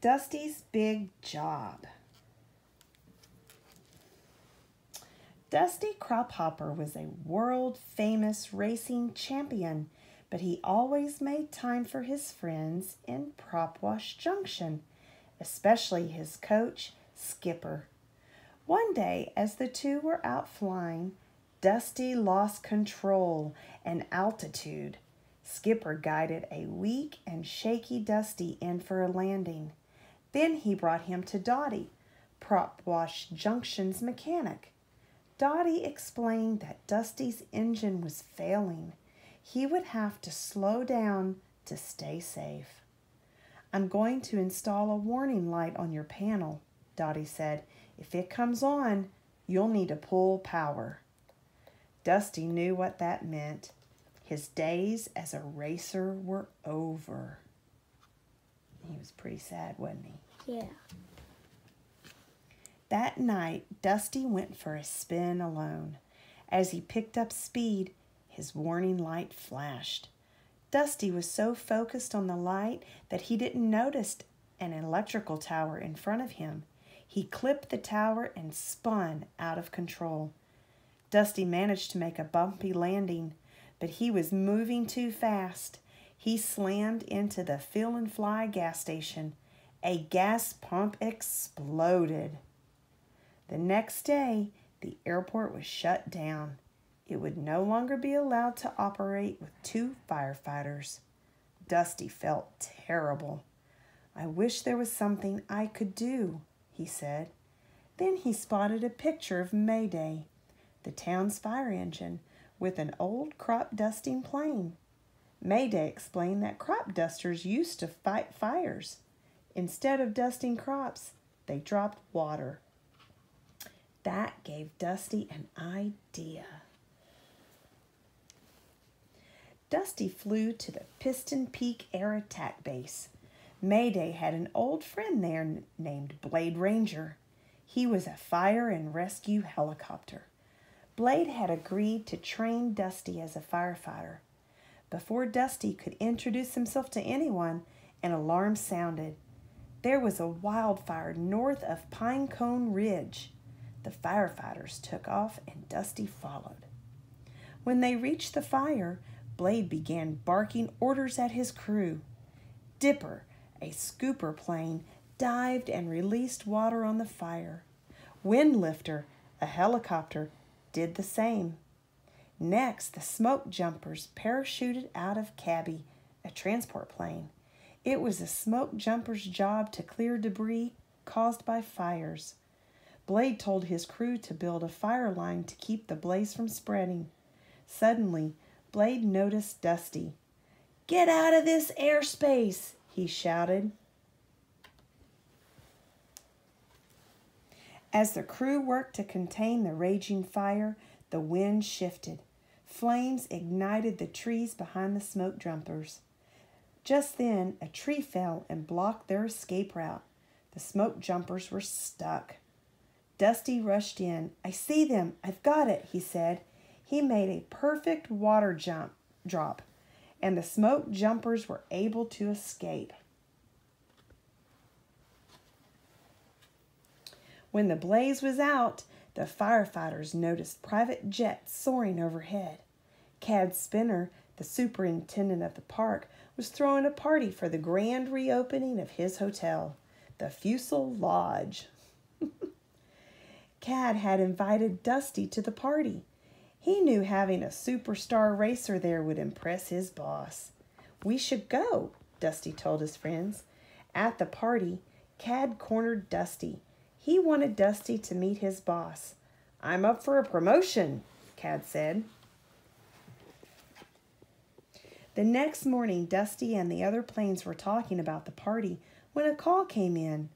Dusty's Big Job. Dusty Crophopper was a world-famous racing champion, but he always made time for his friends in Propwash Junction, especially his coach, Skipper. One day, as the two were out flying, Dusty lost control and altitude. Skipper guided a weak and shaky Dusty in for a landing. Then he brought him to Dottie, Propwash Junction's mechanic. Dottie explained that Dusty's engine was failing. He would have to slow down to stay safe. "I'm going to install a warning light on your panel," Dottie said. "If it comes on, you'll need to pull power." Dusty knew what that meant. His days as a racer were over. He was pretty sad, wasn't he? Yeah. That night, Dusty went for a spin alone. As he picked up speed, his warning light flashed. Dusty was so focused on the light that he didn't notice an electrical tower in front of him. He clipped the tower and spun out of control. Dusty managed to make a bumpy landing, but he was moving too fast. He slammed into the Fill and Fly gas station. A gas pump exploded. The next day, the airport was shut down. It would no longer be allowed to operate with 2 firefighters. Dusty felt terrible. "I wish there was something I could do," he said. Then he spotted a picture of Mayday, the town's fire engine, with an old crop dusting plane. Mayday explained that crop dusters used to fight fires. Instead of dusting crops, they dropped water. That gave Dusty an idea. Dusty flew to the Piston Peak Air Attack Base. Mayday had an old friend there named Blade Ranger. He was a fire and rescue helicopter. Blade had agreed to train Dusty as a firefighter. Before Dusty could introduce himself to anyone, an alarm sounded. There was a wildfire north of Pinecone Ridge. The firefighters took off and Dusty followed. When they reached the fire, Blade began barking orders at his crew. Dipper, a scooper plane, dived and released water on the fire. Windlifter, a helicopter, did the same. Next, the smoke jumpers parachuted out of Cabby, a transport plane. It was the smoke jumper's job to clear debris caused by fires. Blade told his crew to build a fire line to keep the blaze from spreading. Suddenly, Blade noticed Dusty. "Get out of this airspace!" he shouted. As the crew worked to contain the raging fire, the wind shifted. Flames ignited the trees behind the smoke jumpers. Just then, a tree fell and blocked their escape route. The smoke jumpers were stuck. Dusty rushed in. "I see them. I've got it," he said. He made a perfect water drop, and the smoke jumpers were able to escape. When the blaze was out, the firefighters noticed private jets soaring overhead. Cad Spinner, the superintendent of the park, was throwing a party for the grand reopening of his hotel, the Fusel Lodge. Cad had invited Dusty to the party. He knew having a superstar racer there would impress his boss. "We should go," Dusty told his friends. At the party, Cad cornered Dusty. He wanted Dusty to meet his boss. "I'm up for a promotion," Cad said. The next morning, Dusty and the other planes were talking about the party when a call came in.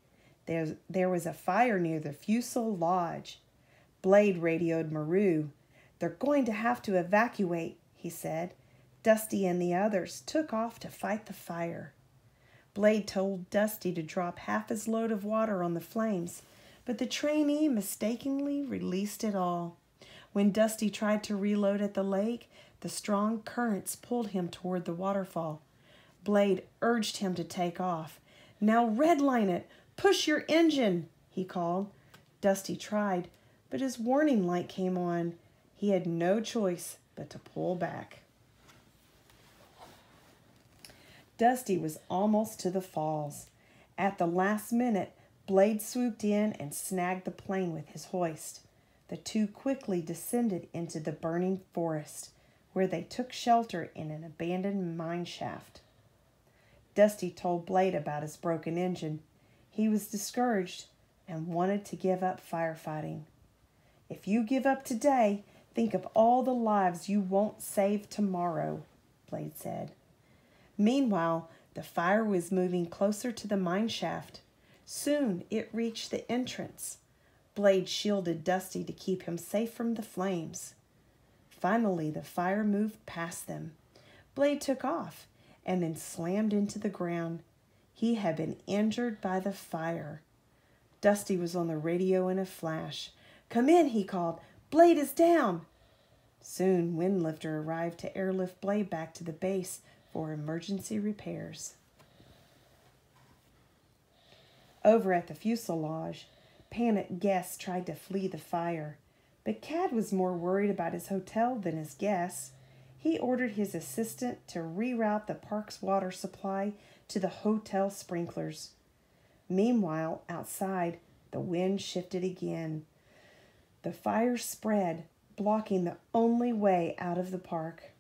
There was a fire near the Fusel Lodge. Blade radioed Maru. "They're going to have to evacuate," he said. Dusty and the others took off to fight the fire. Blade told Dusty to drop half his load of water on the flames, but the trainee mistakenly released it all. When Dusty tried to reload at the lake, the strong currents pulled him toward the waterfall. Blade urged him to take off. "Now redline it! Push your engine!" he called. Dusty tried, but his warning light came on. He had no choice but to pull back. Dusty was almost to the falls. At the last minute, Blade swooped in and snagged the plane with his hoist. The two quickly descended into the burning forest, where they took shelter in an abandoned mine shaft. Dusty told Blade about his broken engine. He was discouraged and wanted to give up firefighting. "If you give up today, think of all the lives you won't save tomorrow," Blade said. Meanwhile, the fire was moving closer to the mine shaft. Soon it reached the entrance. Blade shielded Dusty to keep him safe from the flames. Finally, the fire moved past them. Blade took off and then slammed into the ground. He had been injured by the fire. Dusty was on the radio in a flash. "Come in," he called. "Blade is down." Soon, Windlifter arrived to airlift Blade back to the base for emergency repairs. Over at the fuselage, panicked guests tried to flee the fire. But Cad was more worried about his hotel than his guests. He ordered his assistant to reroute the park's water supply to the hotel sprinklers. Meanwhile, outside, the wind shifted again. The fire spread, blocking the only way out of the park.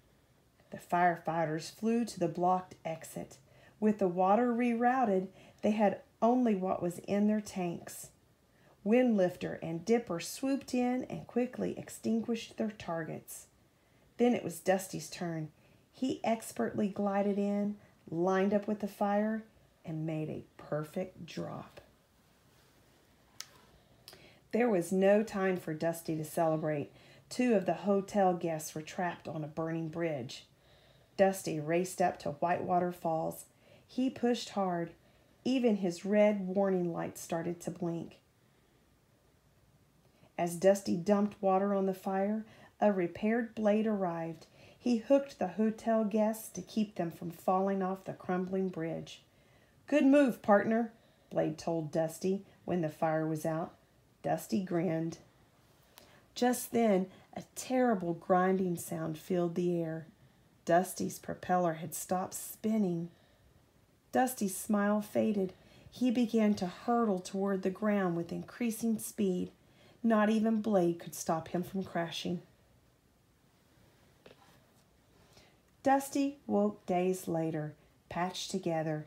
The firefighters flew to the blocked exit. With the water rerouted, they had only what was in their tanks. Windlifter and Dipper swooped in and quickly extinguished their targets. Then it was Dusty's turn. He expertly glided in, lined up with the fire, and made a perfect drop. There was no time for Dusty to celebrate. Two of the hotel guests were trapped on a burning bridge. Dusty raced up to Whitewater Falls. He pushed hard. Even his red warning light started to blink. As Dusty dumped water on the fire, a repaired blade arrived. He hooked the hotel guests to keep them from falling off the crumbling bridge. "Good move, partner," Blade told Dusty when the fire was out. Dusty grinned. Just then, a terrible grinding sound filled the air. Dusty's propeller had stopped spinning. Dusty's smile faded. He began to hurtle toward the ground with increasing speed. Not even Blade could stop him from crashing. Dusty woke days later, patched together.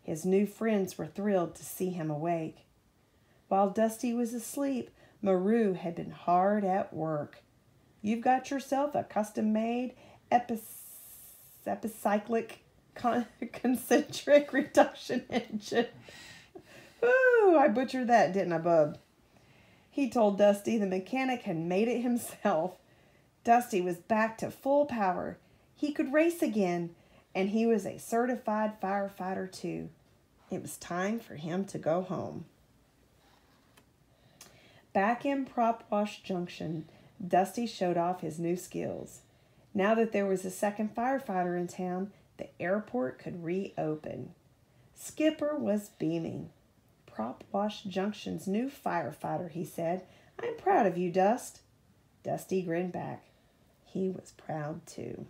His new friends were thrilled to see him awake. While Dusty was asleep, Maru had been hard at work. "You've got yourself a custom-made epicyclic concentric reduction engine." Ooh, I butchered that, didn't I, bub? He told Dusty the mechanic had made it himself. Dusty was back to full power. He could race again, and he was a certified firefighter too. It was time for him to go home. Back in Prop Wash Junction, Dusty showed off his new skills. Now that there was a second firefighter in town, the airport could reopen. Skipper was beaming. "Prop Wash Junction's new firefighter," he said. "I'm proud of you, Dust." Dusty grinned back. He was proud too.